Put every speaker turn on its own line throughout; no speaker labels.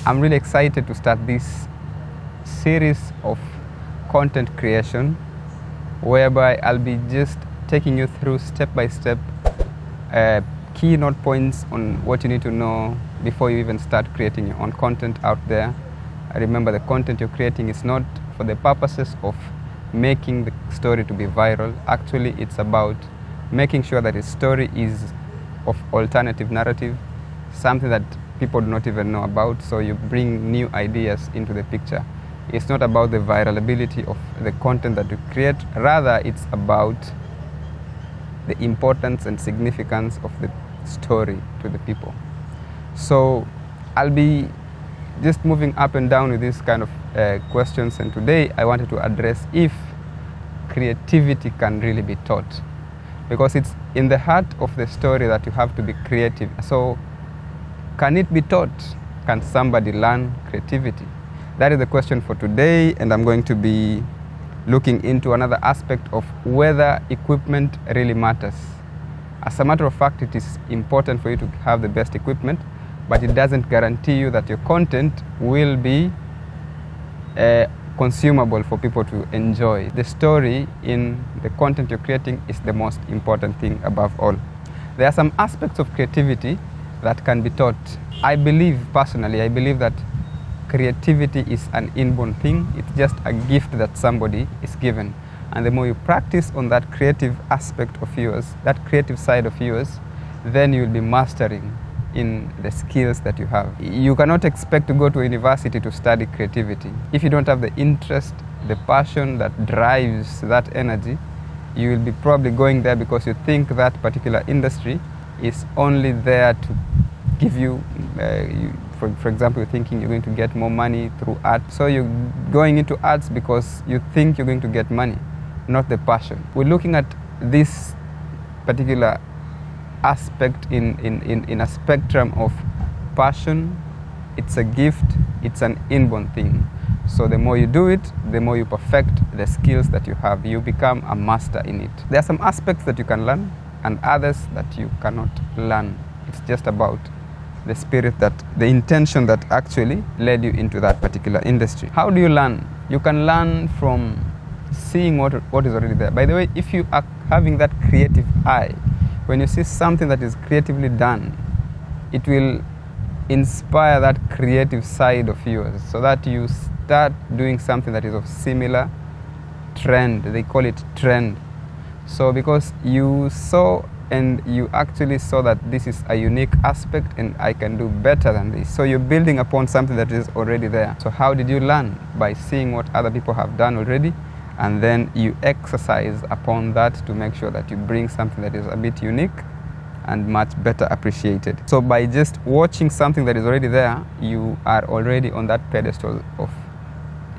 I'm really excited to start this series of content creation whereby I'll be just taking you through step by step keynote points on what you need to know before you even start creating your own content out there. Remember, the content you're creating is not for the purposes of making the story to be viral. Actually, it's about making sure that the story is of alternative narrative, something that people do not even know about, so you bring new ideas into the picture. It's not about the viralability of the content that you create, rather it's about the importance and significance of the story to the people. So I'll be just moving up and down with these kind of questions, and today I wanted to address if creativity can really be taught, because it's in the heart of the story that you have to be creative. So can it be taught? Can somebody learn creativity? That is the question for today, and I'm going to be looking into another aspect of whether equipment really matters. As a matter of fact, it is important for you to have the best equipment, but it doesn't guarantee you that your content will be consumable for people to enjoy. The story in the content you're creating is the most important thing above all. There are some aspects of creativity that can be taught. I believe that creativity is an inborn thing. It's just a gift that somebody is given. And the more you practice on that creative aspect of yours, that creative side of yours, then you'll be mastering in the skills that you have. You cannot expect to go to university to study creativity. If you don't have the interest, the passion that drives that energy, you will be probably going there because you think that particular industry is only there to give you, for example, you're thinking you're going to get more money through art. So you're going into arts because you think you're going to get money, not the passion. We're looking at this particular aspect in a spectrum of passion. It's a gift, it's an inborn thing. So the more you do it, the more you perfect the skills that you have. You become a master in it. There are some aspects that you can learn and others that you cannot learn. It's just about the spirit, that the intention that actually led you into that particular industry. How do you learn? You can learn from seeing what is already there. By the way, if you are having that creative eye, when you see something that is creatively done, it will inspire that creative side of yours so that you start doing something that is of similar trend. They call it trend. So because you saw and you actually saw that this is a unique aspect and I can do better than this. So you're building upon something that is already there. So how did you learn? By seeing what other people have done already, and then you exercise upon that to make sure that you bring something that is a bit unique and much better appreciated. So by just watching something that is already there, you are already on that pedestal of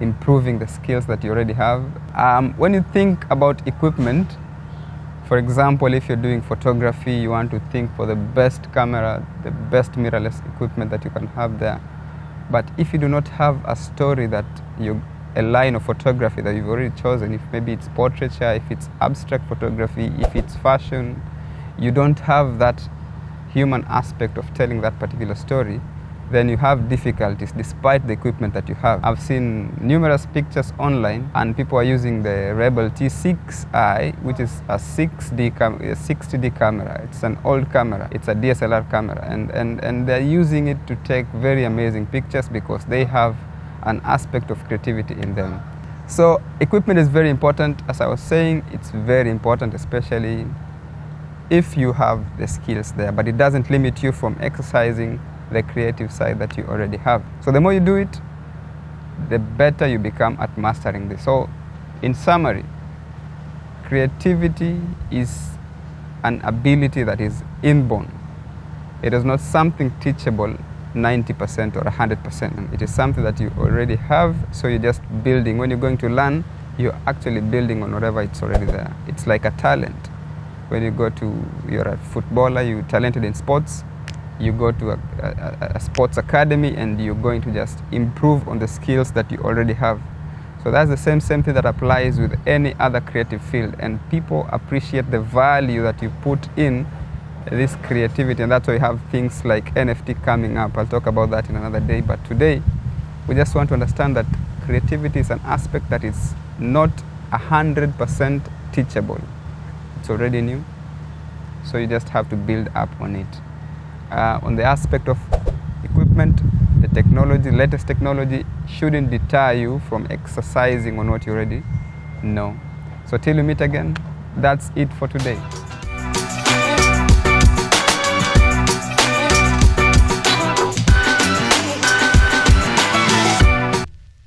improving the skills that you already have. When you think about equipment, for example, if you're doing photography, you want to think for the best camera, the best mirrorless equipment that you can have there. But if you do not have a story that a line of photography that you've already chosen, if maybe it's portraiture, if it's abstract photography, if it's fashion, you don't have that human aspect of telling that particular story, then you have difficulties despite the equipment that you have. I've seen numerous pictures online and people are using the Rebel T6i, which is a 60D camera. It's an old camera. It's a DSLR camera, and they're using it to take very amazing pictures because they have an aspect of creativity in them. So equipment is very important. As I was saying, it's very important, especially if you have the skills there, but it doesn't limit you from exercising the creative side that you already have. So the more you do it, the better you become at mastering this. So in summary, creativity is an ability that is inborn. It is not something teachable 90% or 100%. It is something that you already have, so you're just building. When you're going to learn, you're actually building on whatever it's already there. It's like a talent. When you're a footballer, you're talented in sports, you go to a sports academy and you're going to just improve on the skills that you already have. So that's the same thing that applies with any other creative field, and people appreciate the value that you put in this creativity, and that's why we have things like NFT coming up. I'll talk about that in another day, but today we just want to understand that creativity is an aspect that is not 100% teachable. It's already new, so you just have to build up on it. On the aspect of equipment, the technology, latest technology shouldn't deter you from exercising on what you already know. So till we meet again, that's it for today.